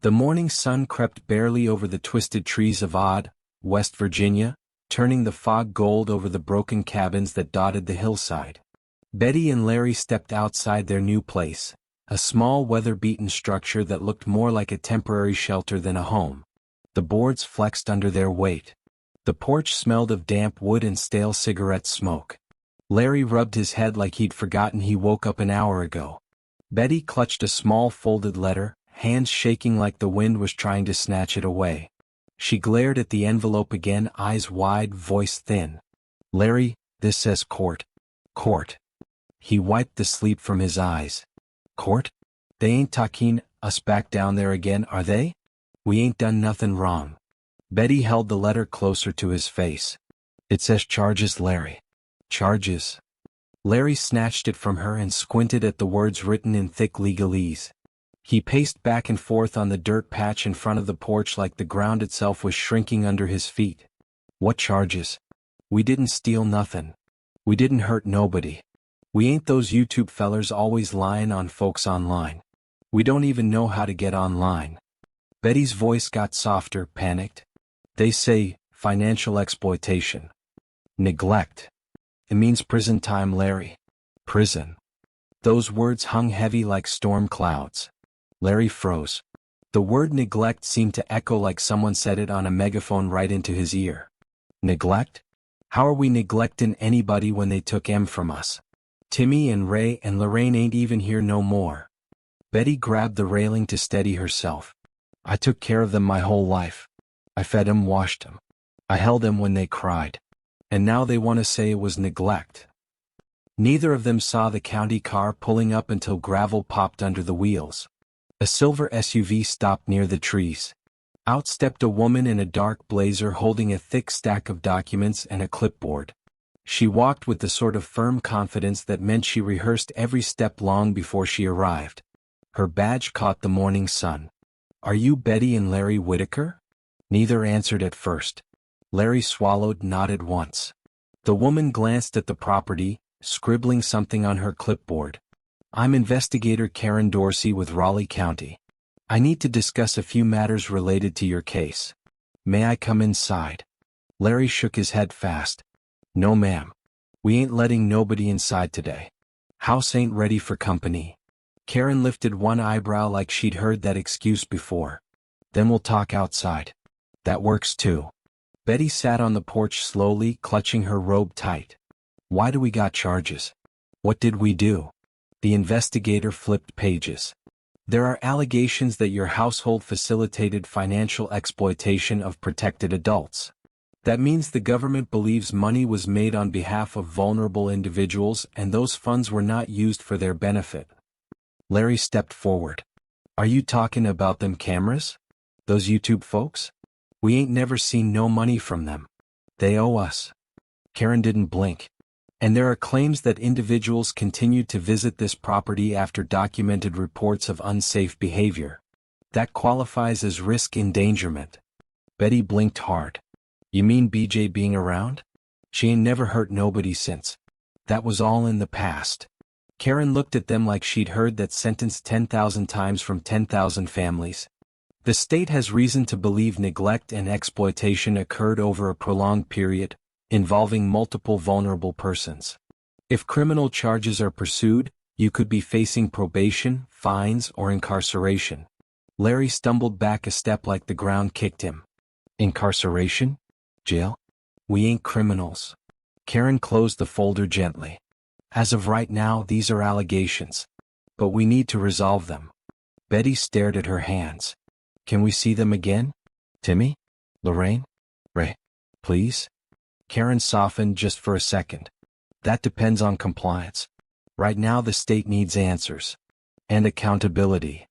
The morning sun crept barely over the twisted trees of Odd, West Virginia, turning the fog gold over the broken cabins that dotted the hillside. Betty and Larry stepped outside their new place, a small weather-beaten structure that looked more like a temporary shelter than a home. The boards flexed under their weight. The porch smelled of damp wood and stale cigarette smoke. Larry rubbed his head like he'd forgotten he woke up an hour ago. Betty clutched a small folded letter, hands shaking like the wind was trying to snatch it away. She glared at the envelope again, eyes wide, voice thin. "Larry, this says court." "Court." He wiped the sleep from his eyes. "Court? They ain't talking us back down there again, are they? We ain't done nothing wrong." Betty held the letter closer to his face. "It says charges, Larry." "Charges?" Larry snatched it from her and squinted at the words written in thick legalese. He paced back and forth on the dirt patch in front of the porch like the ground itself was shrinking under his feet. "What charges? We didn't steal nothing. We didn't hurt nobody. We ain't those YouTube fellers always lying on folks online. We don't even know how to get online." Betty's voice got softer, panicked. "They say, financial exploitation. Neglect. It means prison time, Larry." "Prison." Those words hung heavy like storm clouds. Larry froze. The word neglect seemed to echo like someone said it on a megaphone right into his ear. Neglect? How are we neglecting anybody when they took M from us? Timmy and Ray and Lorraine ain't even here no more. Betty grabbed the railing to steady herself. "I took care of them my whole life. I fed 'em, washed 'em. I held 'em when they cried. And now they want to say it was neglect." Neither of them saw the county car pulling up until gravel popped under the wheels. A silver SUV stopped near the trees. Out stepped a woman in a dark blazer holding a thick stack of documents and a clipboard. She walked with the sort of firm confidence that meant she rehearsed every step long before she arrived. Her badge caught the morning sun. "Are you Betty and Larry Whittaker?" Neither answered at first. Larry swallowed, nodded once. The woman glanced at the property, scribbling something on her clipboard. "I'm investigator Karen Dorsey with Raleigh County. I need to discuss a few matters related to your case. May I come inside?" Larry shook his head fast. "No ma'am. We ain't letting nobody inside today. House ain't ready for company." Karen lifted one eyebrow like she'd heard that excuse before. "Then we'll talk outside." "That works too." Betty sat on the porch slowly, clutching her robe tight. "Why do we got charges? What did we do?" The investigator flipped pages. "There are allegations that your household facilitated financial exploitation of protected adults. That means the government believes money was made on behalf of vulnerable individuals and those funds were not used for their benefit." Larry stepped forward. "Are you talking about them cameras? Those YouTube folks? We ain't never seen no money from them. They owe us." Karen didn't blink. "And there are claims that individuals continued to visit this property after documented reports of unsafe behavior. That qualifies as risk endangerment." Betty blinked hard. "You mean BJ being around? She ain't never hurt nobody since. That was all in the past." Karen looked at them like she'd heard that sentence 10,000 times from 10,000 families. "The state has reason to believe neglect and exploitation occurred over a prolonged period, involving multiple vulnerable persons. If criminal charges are pursued, you could be facing probation, fines, or incarceration." Larry stumbled back a step like the ground kicked him. "Incarceration? Jail? We ain't criminals." Karen closed the folder gently. "As of right now, these are allegations. But we need to resolve them." Betty stared at her hands. "Can we see them again? Timmy? Lorraine? Ray? Please?" Karen softened just for a second. "That depends on compliance. Right now the state needs answers. And accountability."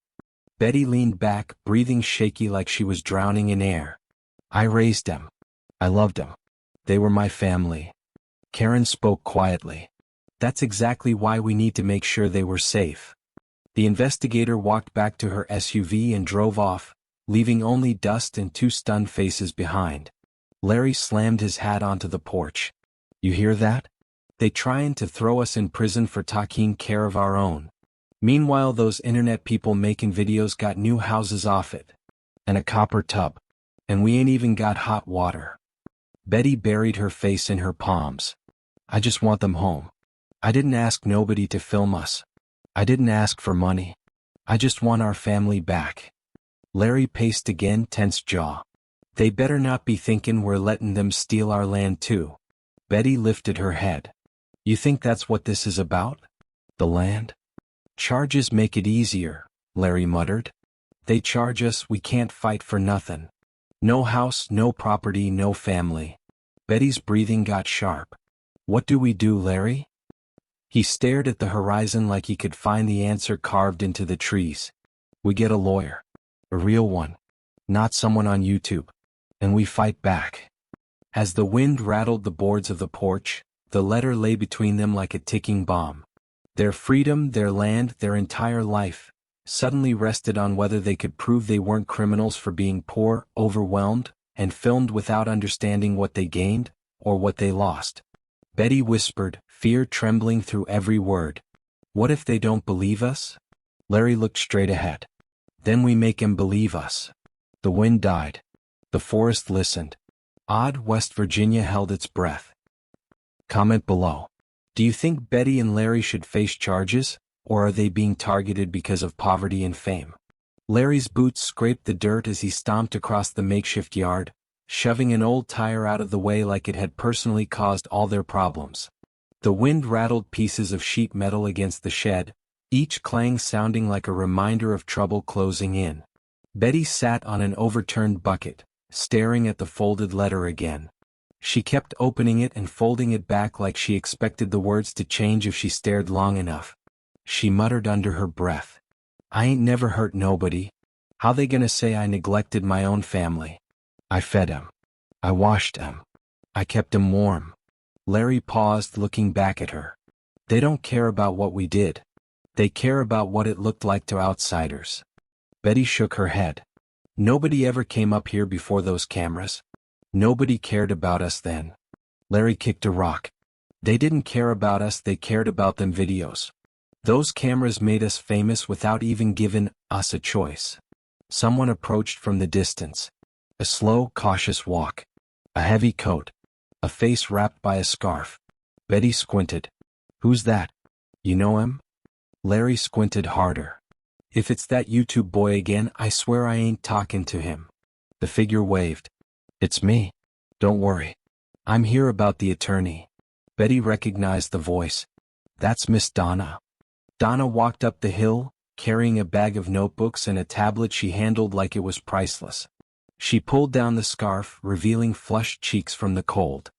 Betty leaned back, breathing shaky like she was drowning in air. "I raised them. I loved them. They were my family." Karen spoke quietly. "That's exactly why we need to make sure they were safe." The investigator walked back to her SUV and drove off, leaving only dust and two stunned faces behind. Larry slammed his hat onto the porch. "You hear that? They trying to throw us in prison for taking care of our own. Meanwhile those internet people making videos got new houses off it. And a copper tub. And we ain't even got hot water. Betty buried her face in her palms. I just want them home. I didn't ask nobody to film us. I didn't ask for money. I just want our family back. Larry paced again, tense jaw. They better not be thinking we're letting them steal our land too. Betty lifted her head. You think that's what this is about? The land? Charges make it easier, Larry muttered. They charge us, we can't fight for nothing. No house, no property, no family. Betty's breathing got sharp. What do we do, Larry? He stared at the horizon like he could find the answer carved into the trees. We get a lawyer. A real one. Not someone on YouTube. And we fight back. As the wind rattled the boards of the porch, the letter lay between them like a ticking bomb. Their freedom, their land, their entire life, suddenly rested on whether they could prove they weren't criminals for being poor, overwhelmed, and filmed without understanding what they gained, or what they lost. Betty whispered, fear trembling through every word. What if they don't believe us? Larry looked straight ahead. Then we make 'em believe us. The wind died. The forest listened. Odd West Virginia held its breath. Comment below. Do you think Betty and Larry should face charges, or are they being targeted because of poverty and fame? Larry's boots scraped the dirt as he stomped across the makeshift yard, shoving an old tire out of the way like it had personally caused all their problems. The wind rattled pieces of sheet metal against the shed, each clang sounding like a reminder of trouble closing in. Betty sat on an overturned bucket, staring at the folded letter again. She kept opening it and folding it back like she expected the words to change if she stared long enough. She muttered under her breath. I ain't never hurt nobody. How they gonna say I neglected my own family? I fed 'em. I washed 'em. I kept 'em warm. Larry paused, looking back at her. They don't care about what we did. They care about what it looked like to outsiders. Betty shook her head. Nobody ever came up here before those cameras. Nobody cared about us then. Larry kicked a rock. They didn't care about us, they cared about them videos. Those cameras made us famous without even giving us a choice. Someone approached from the distance. A slow, cautious walk. A heavy coat. A face wrapped by a scarf. Betty squinted. Who's that? You know him? Larry squinted harder. If it's that YouTube boy again, I swear I ain't talking to him. The figure waved. It's me. Don't worry. I'm here about the attorney. Betty recognized the voice. That's Miss Donna. Donna walked up the hill, carrying a bag of notebooks and a tablet she handled like it was priceless. She pulled down the scarf, revealing flushed cheeks from the cold.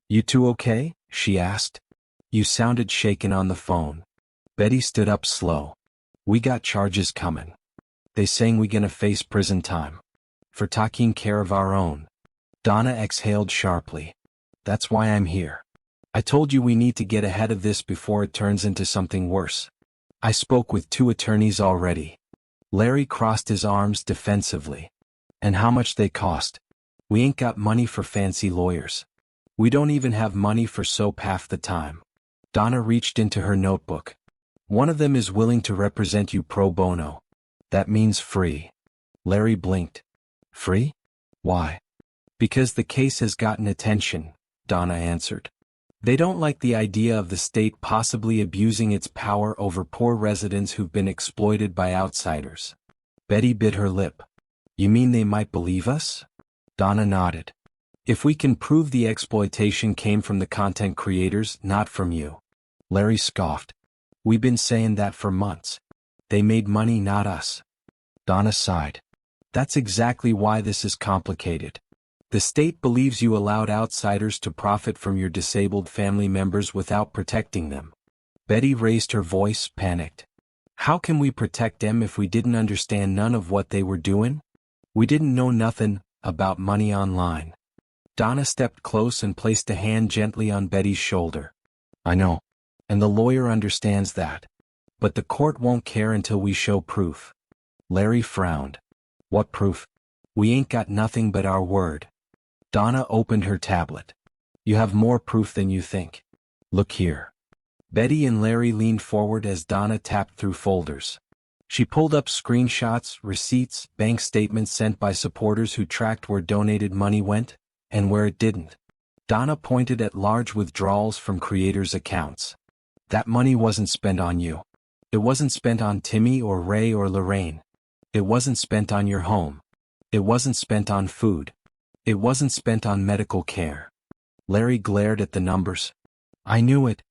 You two okay? She asked. You sounded shaken on the phone. Betty stood up slow. We got charges coming. They saying we gonna face prison time. For taking care of our own. Donna exhaled sharply. That's why I'm here. I told you we need to get ahead of this before it turns into something worse. I spoke with 2 attorneys already. Larry crossed his arms defensively. And how much they cost? We ain't got money for fancy lawyers. We don't even have money for soap half the time. Donna reached into her notebook. One of them is willing to represent you pro bono. That means free. Larry blinked. Free? Why? Because the case has gotten attention, Donna answered. They don't like the idea of the state possibly abusing its power over poor residents who've been exploited by outsiders. Betty bit her lip. You mean they might believe us? Donna nodded. If we can prove the exploitation came from the content creators, not from you. Larry scoffed. We've been saying that for months. They made money, not us. Donna sighed. That's exactly why this is complicated. The state believes you allowed outsiders to profit from your disabled family members without protecting them. Betty raised her voice, panicked. How can we protect them if we didn't understand none of what they were doing? We didn't know nothing about money online. Donna stepped close and placed a hand gently on Betty's shoulder. I know. And the lawyer understands that. But the court won't care until we show proof. Larry frowned. What proof? We ain't got nothing but our word. Donna opened her tablet. You have more proof than you think. Look here. Betty and Larry leaned forward as Donna tapped through folders. She pulled up screenshots, receipts, bank statements sent by supporters who tracked where donated money went, and where it didn't. Donna pointed at large withdrawals from creators' accounts. That money wasn't spent on you. It wasn't spent on Timmy or Ray or Lorraine. It wasn't spent on your home. It wasn't spent on food. It wasn't spent on medical care. Larry glared at the numbers. I knew it.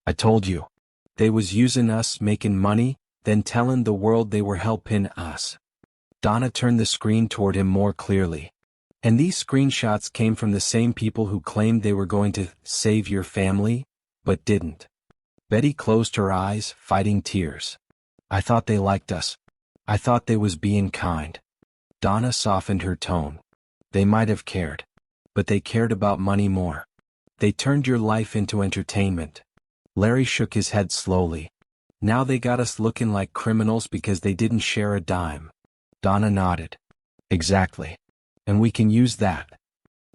I told you. They was using us, making money, then telling the world they were helping us. Donna turned the screen toward him more clearly. And these screenshots came from the same people who claimed they were going to save your family, but didn't. Betty closed her eyes, fighting tears. I thought they liked us. I thought they was being kind. Donna softened her tone. They might have cared. But they cared about money more. They turned your life into entertainment. Larry shook his head slowly. Now they got us looking like criminals because they didn't share a dime. Donna nodded. Exactly. And we can use that.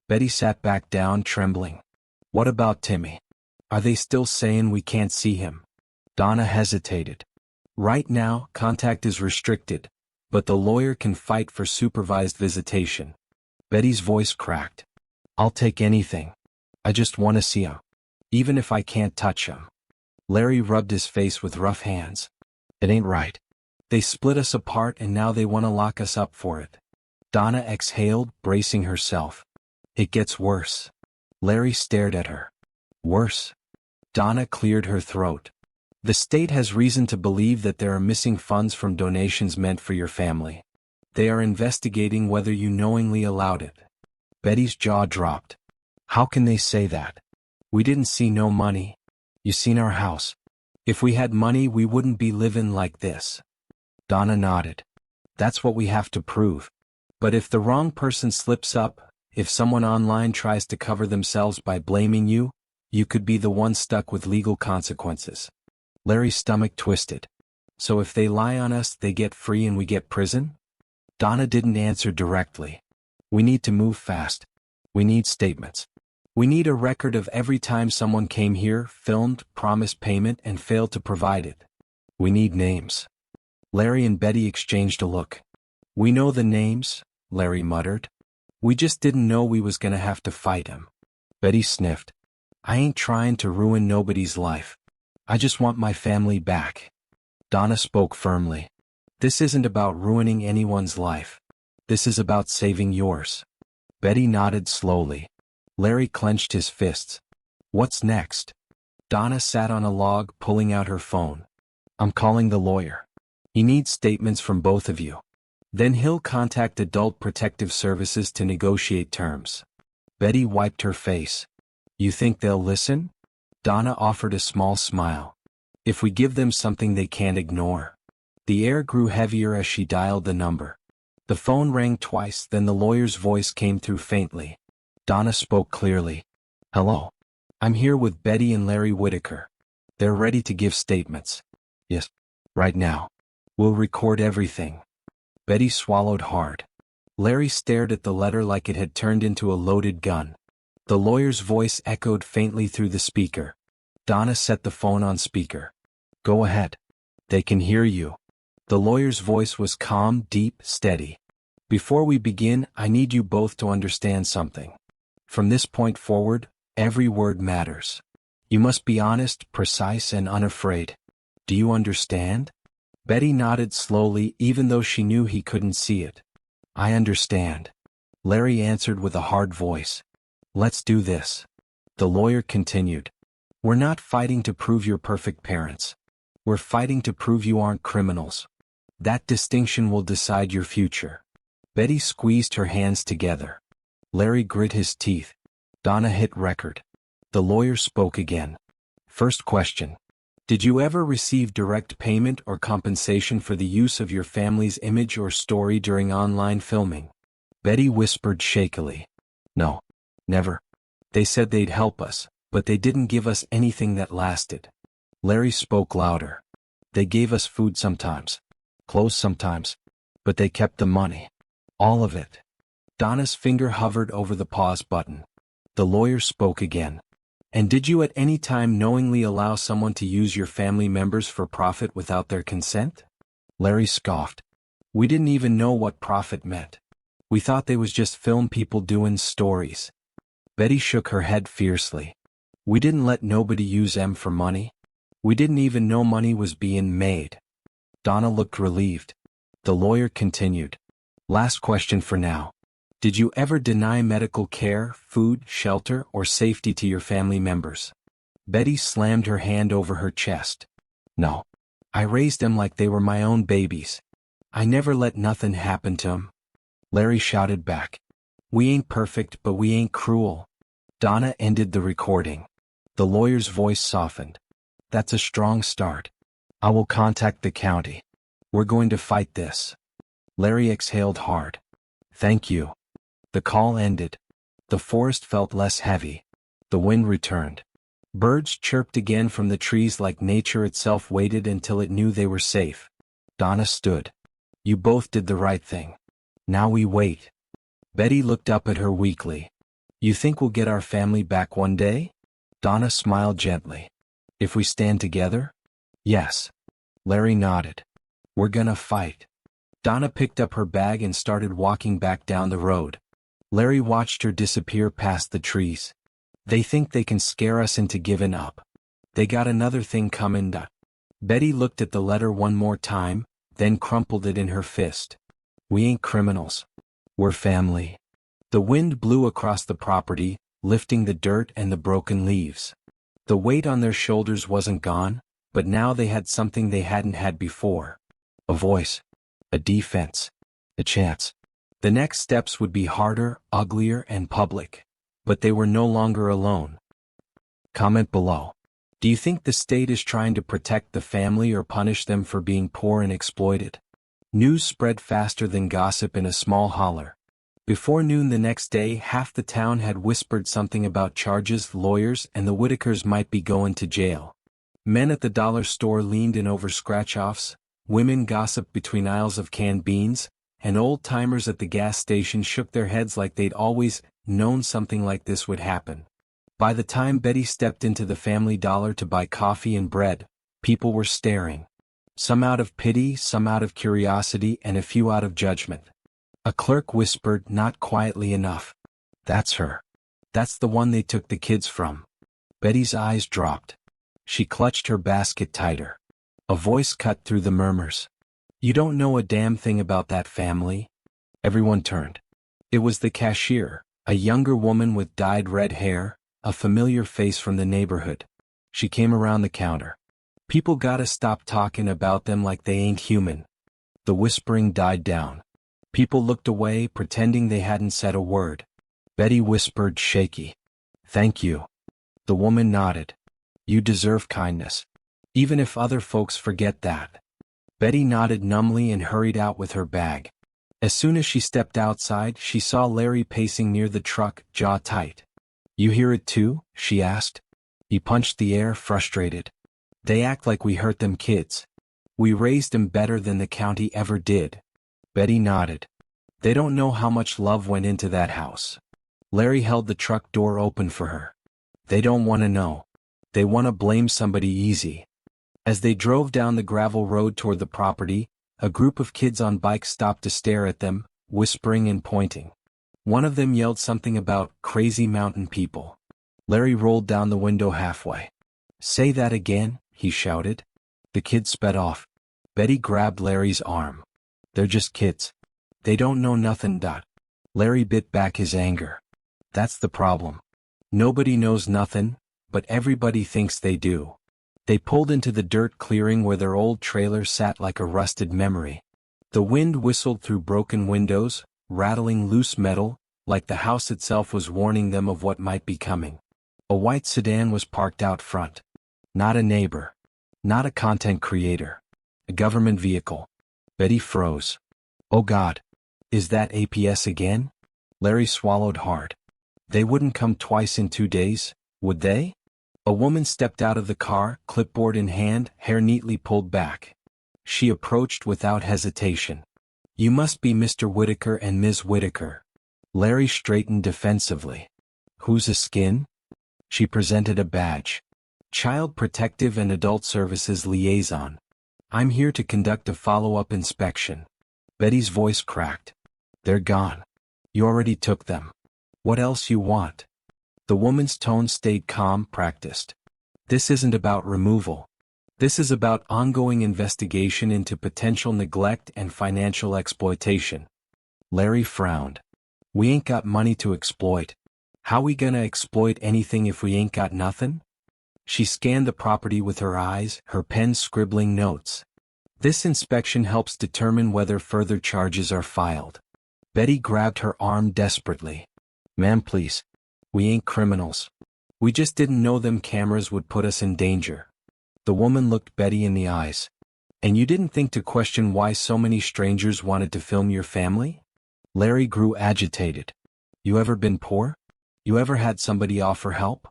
Betty sat back down, trembling. What about Timmy? Are they still saying we can't see him? Donna hesitated. Right now, contact is restricted, but the lawyer can fight for supervised visitation. Betty's voice cracked. I'll take anything. I just want to see him. Even if I can't touch him. Larry rubbed his face with rough hands. It ain't right. They split us apart and now they want to lock us up for it. Donna exhaled, bracing herself. It gets worse. Larry stared at her. Worse? Donna cleared her throat. The state has reason to believe that there are missing funds from donations meant for your family. They are investigating whether you knowingly allowed it. Betty's jaw dropped. How can they say that? We didn't see no money. You seen our house. If we had money we wouldn't be living like this. Donna nodded. That's what we have to prove. But if the wrong person slips up, if someone online tries to cover themselves by blaming you, you could be the one stuck with legal consequences. Larry's stomach twisted. So if they lie on us they get free and we get prison? Donna didn't answer directly. We need to move fast. We need statements. We need a record of every time someone came here, filmed, promised payment, and failed to provide it. We need names. Larry and Betty exchanged a look. We know the names, Larry muttered. We just didn't know we was gonna have to fight him. Betty sniffed. I ain't trying to ruin nobody's life. I just want my family back. Donna spoke firmly. This isn't about ruining anyone's life. This is about saving yours. Betty nodded slowly. Larry clenched his fists. What's next? Donna sat on a log, pulling out her phone. I'm calling the lawyer. He needs statements from both of you. Then he'll contact Adult Protective Services to negotiate terms. Betty wiped her face. You think they'll listen? Donna offered a small smile. If we give them something they can't ignore. The air grew heavier as she dialed the number. The phone rang twice, then the lawyer's voice came through faintly. Donna spoke clearly. Hello. I'm here with Betty and Larry Whittaker. They're ready to give statements. Yes. Right now. We'll record everything. Betty swallowed hard. Larry stared at the letter like it had turned into a loaded gun. The lawyer's voice echoed faintly through the speaker. Donna set the phone on speaker. Go ahead. They can hear you. The lawyer's voice was calm, deep, steady. Before we begin, I need you both to understand something. From this point forward, every word matters. You must be honest, precise, and unafraid. Do you understand? Betty nodded slowly, even though she knew he couldn't see it. I understand. Larry answered with a hard voice. Let's do this. The lawyer continued. We're not fighting to prove you're perfect parents. We're fighting to prove you aren't criminals. That distinction will decide your future. Betty squeezed her hands together. Larry grit his teeth. Donna hit record. The lawyer spoke again. First question. Did you ever receive direct payment or compensation for the use of your family's image or story during online filming? Betty whispered shakily. No. Never. They said they'd help us, but they didn't give us anything that lasted. Larry spoke louder. They gave us food sometimes. Clothes sometimes. But they kept the money. All of it. Donna's finger hovered over the pause button. The lawyer spoke again. And did you at any time knowingly allow someone to use your family members for profit without their consent? Larry scoffed. We didn't even know what profit meant. We thought they was just film people doing stories. Betty shook her head fiercely. We didn't let nobody use them for money. We didn't even know money was being made. Donna looked relieved. The lawyer continued. Last question for now. Did you ever deny medical care, food, shelter, or safety to your family members? Betty slammed her hand over her chest. No. I raised them like they were my own babies. I never let nothing happen to 'em. Larry shouted back. We ain't perfect, but we ain't cruel. Donna ended the recording. The lawyer's voice softened. That's a strong start. I will contact the county. We're going to fight this. Larry exhaled hard. Thank you. The call ended. The forest felt less heavy. The wind returned. Birds chirped again from the trees like nature itself waited until it knew they were safe. Donna stood. You both did the right thing. Now we wait. Betty looked up at her weakly. You think we'll get our family back one day? Donna smiled gently. If we stand together? Yes. Larry nodded. We're gonna fight. Donna picked up her bag and started walking back down the road. Larry watched her disappear past the trees. They think they can scare us into giving up. They got another thing coming. Betty looked at the letter one more time, then crumpled it in her fist. We ain't criminals. We're family. The wind blew across the property, lifting the dirt and the broken leaves. The weight on their shoulders wasn't gone, but now they had something they hadn't had before. A voice. A defense. A chance. The next steps would be harder, uglier, and public. But they were no longer alone. Comment below. Do you think the state is trying to protect the family or punish them for being poor and exploited? News spread faster than gossip in a small holler. Before noon the next day, half the town had whispered something about charges, lawyers, and the Whittakers might be going to jail. Men at the dollar store leaned in over scratch-offs, women gossiped between aisles of canned beans, and old-timers at the gas station shook their heads like they'd always known something like this would happen. By the time Betty stepped into the Family Dollar to buy coffee and bread, people were staring. Some out of pity, some out of curiosity, and a few out of judgment. A clerk whispered, not quietly enough. That's her. That's the one they took the kids from. Betty's eyes dropped. She clutched her basket tighter. A voice cut through the murmurs. You don't know a damn thing about that family. Everyone turned. It was the cashier, a younger woman with dyed red hair, a familiar face from the neighborhood. She came around the counter. People gotta stop talking about them like they ain't human. The whispering died down. People looked away, pretending they hadn't said a word. Betty whispered, shaky. Thank you. The woman nodded. You deserve kindness. Even if other folks forget that. Betty nodded numbly and hurried out with her bag. As soon as she stepped outside, she saw Larry pacing near the truck, jaw tight. You hear it too? She asked. He punched the air, frustrated. They act like we hurt them kids. We raised them better than the county ever did. Betty nodded. They don't know how much love went into that house. Larry held the truck door open for her. They don't want to know. They want to blame somebody easy. As they drove down the gravel road toward the property, a group of kids on bikes stopped to stare at them, whispering and pointing. One of them yelled something about crazy mountain people. Larry rolled down the window halfway. Say that again, he shouted. The kids sped off. Betty grabbed Larry's arm. They're just kids. They don't know nothing. Larry bit back his anger. That's the problem. Nobody knows nothing, but everybody thinks they do. They pulled into the dirt clearing where their old trailer sat like a rusted memory. The wind whistled through broken windows, rattling loose metal, like the house itself was warning them of what might be coming. A white sedan was parked out front. Not a neighbor. Not a content creator. A government vehicle. Betty froze. Oh God. Is that APS again? Larry swallowed hard. They wouldn't come twice in 2 days, would they? A woman stepped out of the car, clipboard in hand, hair neatly pulled back. She approached without hesitation. You must be Mr. Whittaker and Ms. Whittaker. Larry straightened defensively. Who's a skin? She presented a badge. Child Protective and Adult Services Liaison. I'm here to conduct a follow-up inspection. Betty's voice cracked. They're gone. You already took them. What else you want? The woman's tone stayed calm, practiced. This isn't about removal. This is about ongoing investigation into potential neglect and financial exploitation. Larry frowned. We ain't got money to exploit. How we gonna exploit anything if we ain't got nothing? She scanned the property with her eyes, her pen scribbling notes. This inspection helps determine whether further charges are filed. Betty grabbed her arm desperately. Ma'am, please. We ain't criminals. We just didn't know them cameras would put us in danger. The woman looked Betty in the eyes. And you didn't think to question why so many strangers wanted to film your family? Larry grew agitated. You ever been poor? You ever had somebody offer help?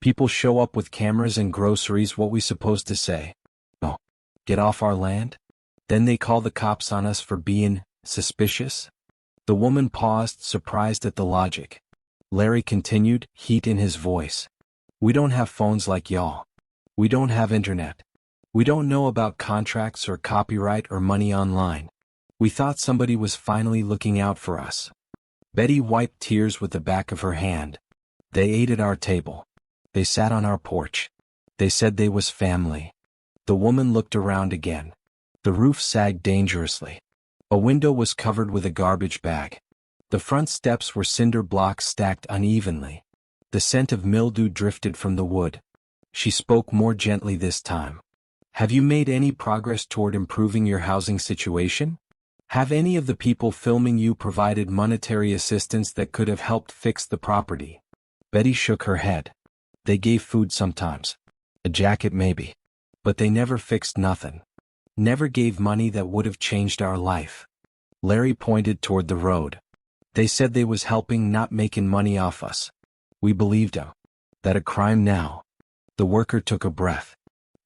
People show up with cameras and groceries, what we supposed to say? Oh, get off our land? Then they call the cops on us for being suspicious? The woman paused, surprised at the logic. Larry continued, heat in his voice. We don't have phones like y'all. We don't have internet. We don't know about contracts or copyright or money online. We thought somebody was finally looking out for us. Betty wiped tears with the back of her hand. They ate at our table. They sat on our porch. They said they was family. The woman looked around again. The roof sagged dangerously. A window was covered with a garbage bag. The front steps were cinder blocks stacked unevenly. The scent of mildew drifted from the wood. She spoke more gently this time. Have you made any progress toward improving your housing situation? Have any of the people filming you provided monetary assistance that could have helped fix the property? Betty shook her head. They gave food sometimes. A jacket maybe. But they never fixed nothing. Never gave money that would have changed our life. Larry pointed toward the road. They said they was helping, not making money off us. We believed 'em. That a crime now? The worker took a breath.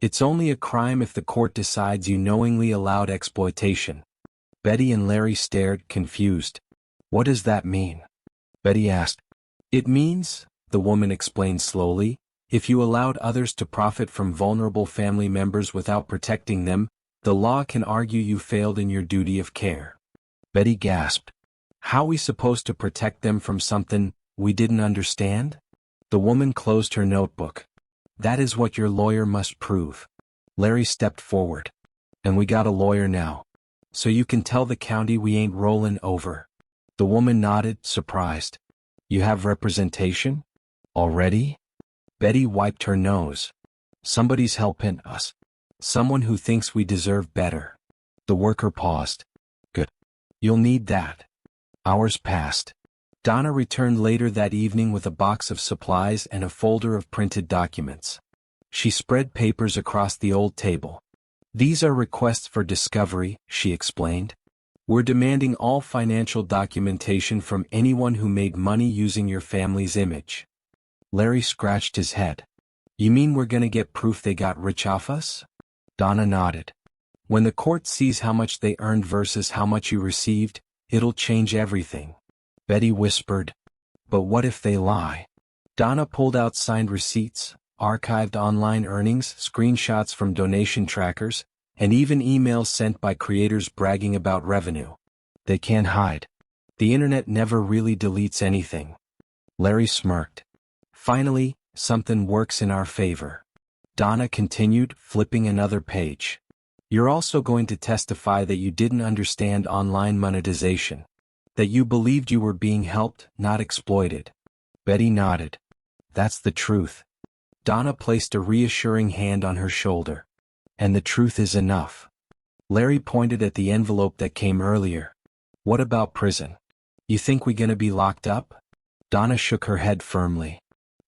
It's only a crime if the court decides you knowingly allowed exploitation. Betty and Larry stared, confused. What does that mean? Betty asked. It means, the woman explained slowly, if you allowed others to profit from vulnerable family members without protecting them, the law can argue you failed in your duty of care. Betty gasped. How we supposed to protect them from something we didn't understand? The woman closed her notebook. That is what your lawyer must prove. Larry stepped forward. And we got a lawyer now. So you can tell the county we ain't rolling over. The woman nodded, surprised. You have representation? Already? Betty wiped her nose. Somebody's helping us. Someone who thinks we deserve better. The worker paused. Good. You'll need that. Hours passed. Donna returned later that evening with a box of supplies and a folder of printed documents. She spread papers across the old table. These are requests for discovery, she explained. We're demanding all financial documentation from anyone who made money using your family's image. Larry scratched his head. You mean we're gonna get proof they got rich off us? Donna nodded. When the court sees how much they earned versus how much you received, it'll change everything. Betty whispered. But what if they lie? Donna pulled out signed receipts, archived online earnings, screenshots from donation trackers, and even emails sent by creators bragging about revenue. They can't hide. The internet never really deletes anything. Larry smirked. Finally, something works in our favor. Donna continued, flipping another page. You're also going to testify that you didn't understand online monetization. That you believed you were being helped, not exploited. Betty nodded. That's the truth. Donna placed a reassuring hand on her shoulder. And the truth is enough. Larry pointed at the envelope that came earlier. What about prison? You think we gonna be locked up? Donna shook her head firmly.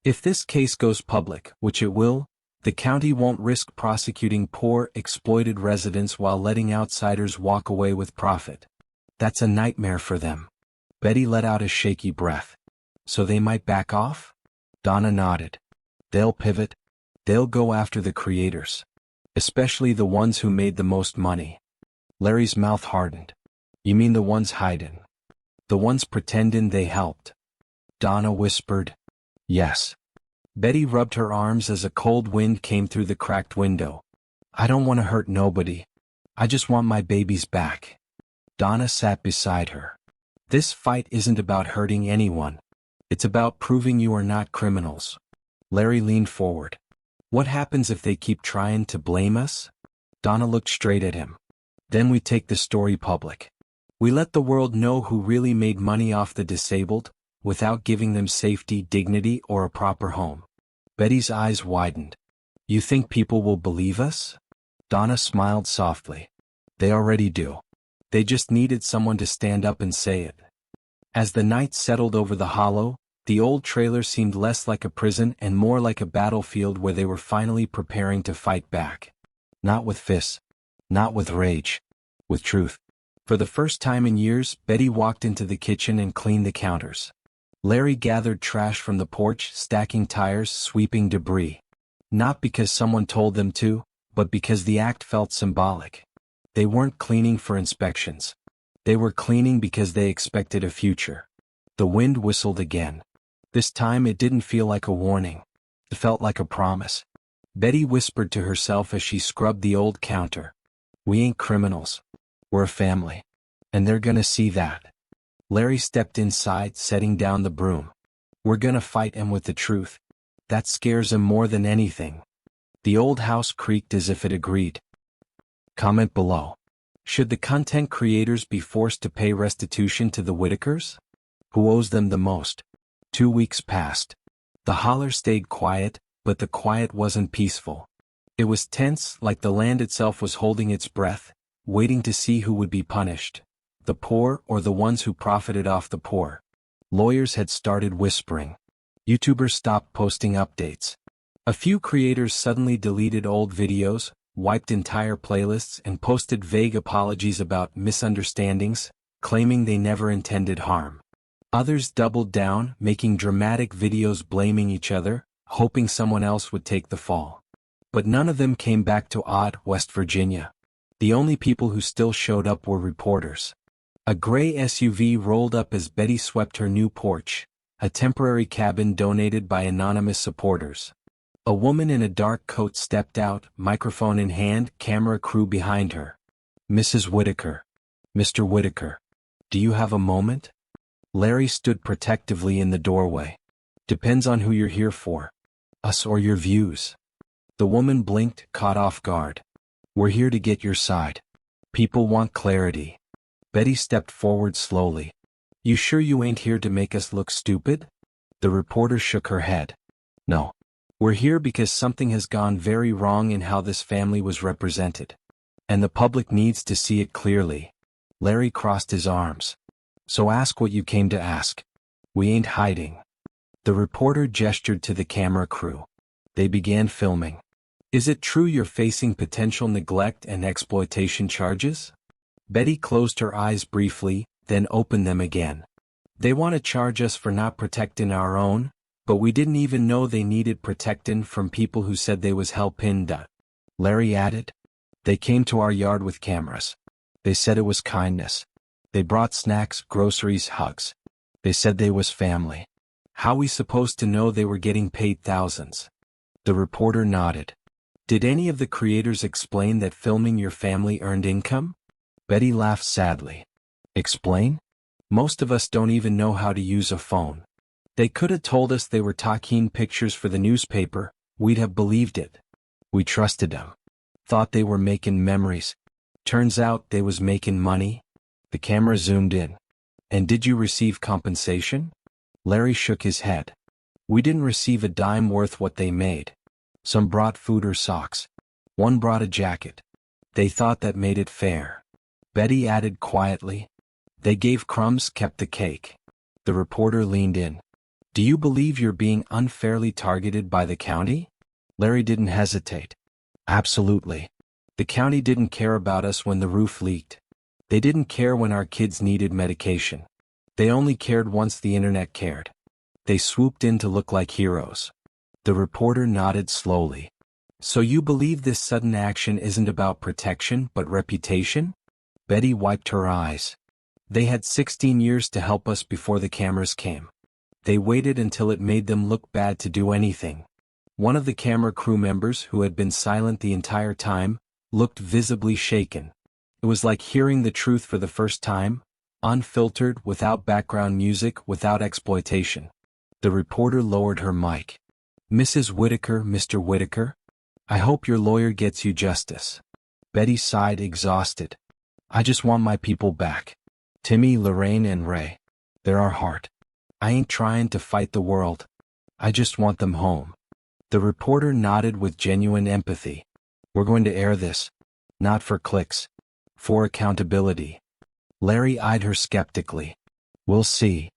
If this case goes public, which it will, the county won't risk prosecuting poor, exploited residents while letting outsiders walk away with profit. That's a nightmare for them. Betty let out a shaky breath. So they might back off? Donna nodded. They'll pivot. They'll go after the creators. Especially the ones who made the most money. Larry's mouth hardened. You mean the ones hiding? The ones pretending they helped? Donna whispered. Yes. Betty rubbed her arms as a cold wind came through the cracked window. I don't want to hurt nobody. I just want my babies back. Donna sat beside her. This fight isn't about hurting anyone. It's about proving you are not criminals. Larry leaned forward. What happens if they keep trying to blame us? Donna looked straight at him. Then we take the story public. We let the world know who really made money off the disabled, without giving them safety, dignity, or a proper home. Betty's eyes widened. You think people will believe us? Donna smiled softly. They already do. They just needed someone to stand up and say it. As the night settled over the hollow, the old trailer seemed less like a prison and more like a battlefield where they were finally preparing to fight back. Not with fists. Not with rage. With truth. For the first time in years, Betty walked into the kitchen and cleaned the counters. Larry gathered trash from the porch, stacking tires, sweeping debris. Not because someone told them to, but because the act felt symbolic. They weren't cleaning for inspections. They were cleaning because they expected a future. The wind whistled again. This time it didn't feel like a warning. It felt like a promise. Betty whispered to herself as she scrubbed the old counter. We ain't criminals. We're a family. And they're gonna see that. Larry stepped inside, setting down the broom. We're gonna fight him with the truth. That scares him more than anything. The old house creaked as if it agreed. Comment below. Should the content creators be forced to pay restitution to the Whittakers? Who owes them the most? 2 weeks passed. The holler stayed quiet, but the quiet wasn't peaceful. It was tense, like the land itself was holding its breath, waiting to see who would be punished. The poor or the ones who profited off the poor. Lawyers had started whispering. YouTubers stopped posting updates. A few creators suddenly deleted old videos, wiped entire playlists, and posted vague apologies about misunderstandings, claiming they never intended harm. Others doubled down, making dramatic videos blaming each other, hoping someone else would take the fall. But none of them came back to Odd, West Virginia. The only people who still showed up were reporters. A gray SUV rolled up as Betty swept her new porch, a temporary cabin donated by anonymous supporters. A woman in a dark coat stepped out, microphone in hand, camera crew behind her. Mrs. Whittaker. Mr. Whittaker. Do you have a moment? Larry stood protectively in the doorway. Depends on who you're here for. Us or your views. The woman blinked, caught off guard. We're here to get your side. People want clarity. Betty stepped forward slowly. You sure you ain't here to make us look stupid? The reporter shook her head. No. We're here because something has gone very wrong in how this family was represented. And the public needs to see it clearly. Larry crossed his arms. So ask what you came to ask. We ain't hiding. The reporter gestured to the camera crew. They began filming. Is it true you're facing potential neglect and exploitation charges? Betty closed her eyes briefly, then opened them again. They want to charge us for not protecting our own, but we didn't even know they needed protectin' from people who said they was helpin'. Larry added. They came to our yard with cameras. They said it was kindness. They brought snacks, groceries, hugs. They said they was family. How we supposed to know they were getting paid thousands? The reporter nodded. Did any of the creators explain that filming your family earned income? Betty laughed sadly. Explain? Most of us don't even know how to use a phone. They could have told us they were taking pictures for the newspaper, we'd have believed it. We trusted them. Thought they were making memories. Turns out they was making money. The camera zoomed in. And did you receive compensation? Larry shook his head. We didn't receive a dime worth what they made. Some brought food or socks. One brought a jacket. They thought that made it fair. Betty added quietly. They gave crumbs, kept the cake. The reporter leaned in. Do you believe you're being unfairly targeted by the county? Larry didn't hesitate. Absolutely. The county didn't care about us when the roof leaked. They didn't care when our kids needed medication. They only cared once the internet cared. They swooped in to look like heroes. The reporter nodded slowly. So you believe this sudden action isn't about protection but reputation? Betty wiped her eyes. They had 16 years to help us before the cameras came. They waited until it made them look bad to do anything. One of the camera crew members, who had been silent the entire time, looked visibly shaken. It was like hearing the truth for the first time, unfiltered, without background music, without exploitation. The reporter lowered her mic. "Mrs. Whittaker, Mr. Whittaker? I hope your lawyer gets you justice." Betty sighed, exhausted. "I just want my people back. Timmy, Lorraine, and Ray. They're our heart. I ain't trying to fight the world. I just want them home." The reporter nodded with genuine empathy. "We're going to air this. Not for clicks. For accountability." Larry eyed her skeptically. "We'll see."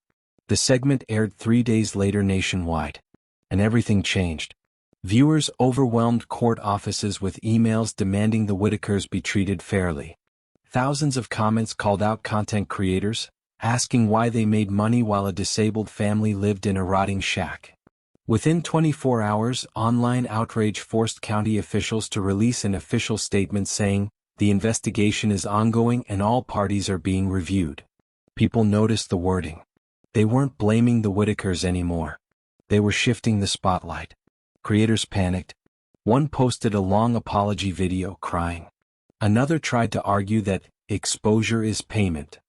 The segment aired 3 days later nationwide. And everything changed. Viewers overwhelmed court offices with emails demanding the Whittakers be treated fairly. Thousands of comments called out content creators, asking why they made money while a disabled family lived in a rotting shack. Within 24 hours, online outrage forced county officials to release an official statement saying, "The investigation is ongoing and all parties are being reviewed." People noticed the wording. They weren't blaming the Whittakers anymore. They were shifting the spotlight. Creators panicked. One posted a long apology video crying. Another tried to argue that exposure is payment.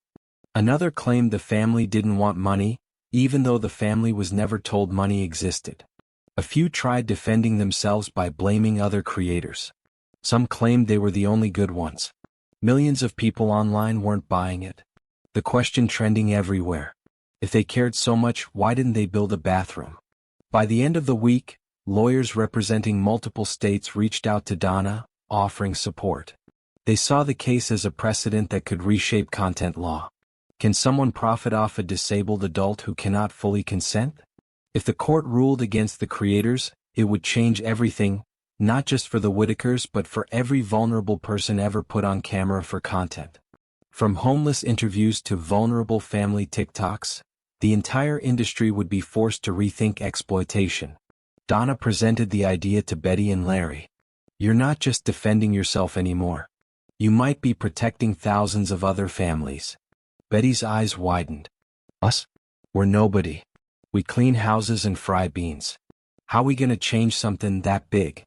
Another claimed the family didn't want money, even though the family was never told money existed. A few tried defending themselves by blaming other creators. Some claimed they were the only good ones. Millions of people online weren't buying it. The question trending everywhere: if they cared so much, why didn't they build a bathroom? By the end of the week, lawyers representing multiple states reached out to Donna, offering support. They saw the case as a precedent that could reshape content law. Can someone profit off a disabled adult who cannot fully consent? If the court ruled against the creators, it would change everything, not just for the Whittakers but for every vulnerable person ever put on camera for content. From homeless interviews to vulnerable family TikToks, the entire industry would be forced to rethink exploitation. Donna presented the idea to Betty and Larry. "You're not just defending yourself anymore. You might be protecting thousands of other families." Betty's eyes widened. "Us? We're nobody. We clean houses and fry beans. How we gonna change something that big?"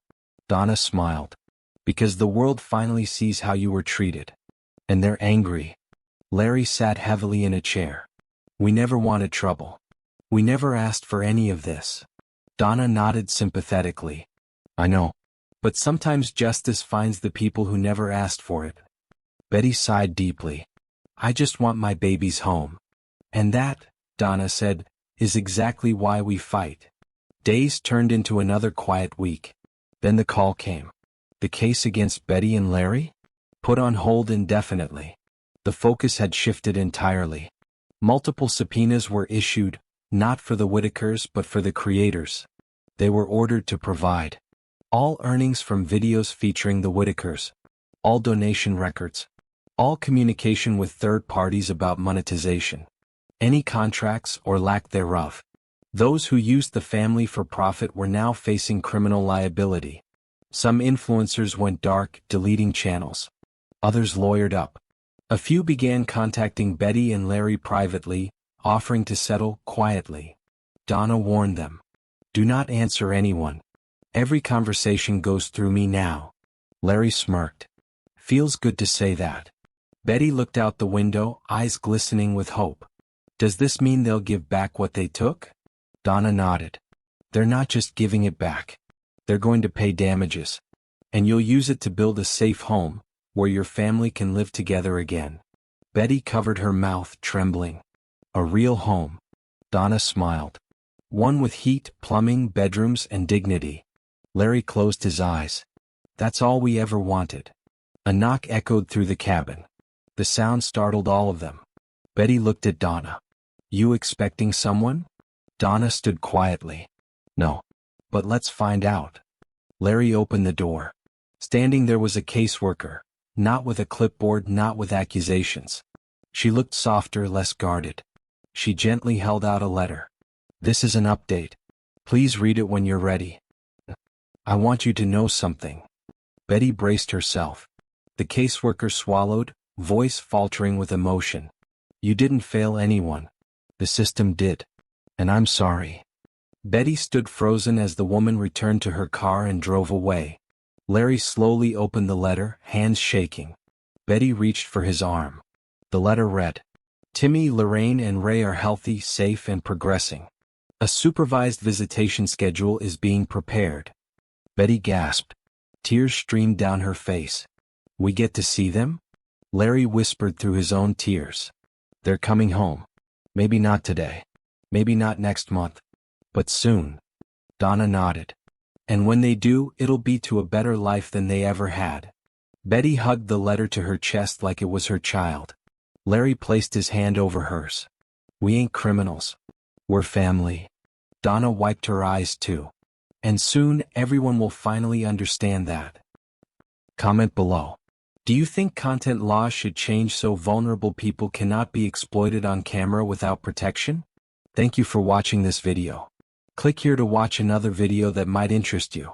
Donna smiled. "Because the world finally sees how you were treated. And they're angry." Larry sat heavily in a chair. "We never wanted trouble. We never asked for any of this." Donna nodded sympathetically. "I know. But sometimes justice finds the people who never asked for it." Betty sighed deeply. "I just want my babies home. And that," Donna said, "is exactly why we fight." Days turned into another quiet week. Then the call came. The case against Betty and Larry? Put on hold indefinitely. The focus had shifted entirely. Multiple subpoenas were issued, not for the Whittakers but for the creators. They were ordered to provide all earnings from videos featuring the Whittakers, all donation records, all communication with third parties about monetization, any contracts or lack thereof. Those who used the family for profit were now facing criminal liability. Some influencers went dark, deleting channels. Others lawyered up. A few began contacting Betty and Larry privately, offering to settle quietly. Donna warned them. "Do not answer anyone. Every conversation goes through me now." Larry smirked. "Feels good to say that." Betty looked out the window, eyes glistening with hope. "Does this mean they'll give back what they took?" Donna nodded. "They're not just giving it back. They're going to pay damages. And you'll use it to build a safe home, where your family can live together again." Betty covered her mouth, trembling. "A real home." Donna smiled. "One with heat, plumbing, bedrooms, and dignity." Larry closed his eyes. "That's all we ever wanted." A knock echoed through the cabin. The sound startled all of them. Betty looked at Donna. "You expecting someone?" Donna stood quietly. "No. But let's find out." Larry opened the door. Standing there was a caseworker, not with a clipboard, not with accusations. She looked softer, less guarded. She gently held out a letter. "This is an update. Please read it when you're ready. I want you to know something." Betty braced herself. The caseworker swallowed, voice faltering with emotion. "You didn't fail anyone. The system did. And I'm sorry." Betty stood frozen as the woman returned to her car and drove away. Larry slowly opened the letter, hands shaking. Betty reached for his arm. The letter read, Timmy, Lorraine, and Ray are healthy, safe, and progressing. A supervised visitation schedule is being prepared. Betty gasped. Tears streamed down her face. We get to see them? Larry whispered through his own tears. They're coming home. Maybe not today. Maybe not next month. But soon. Donna nodded. And when they do, it'll be to a better life than they ever had. Betty hugged the letter to her chest like it was her child. Larry placed his hand over hers. We ain't criminals. We're family. Donna wiped her eyes too. And soon everyone will finally understand that. Comment below. Do you think content laws should change so vulnerable people cannot be exploited on camera without protection? Thank you for watching this video. Click here to watch another video that might interest you.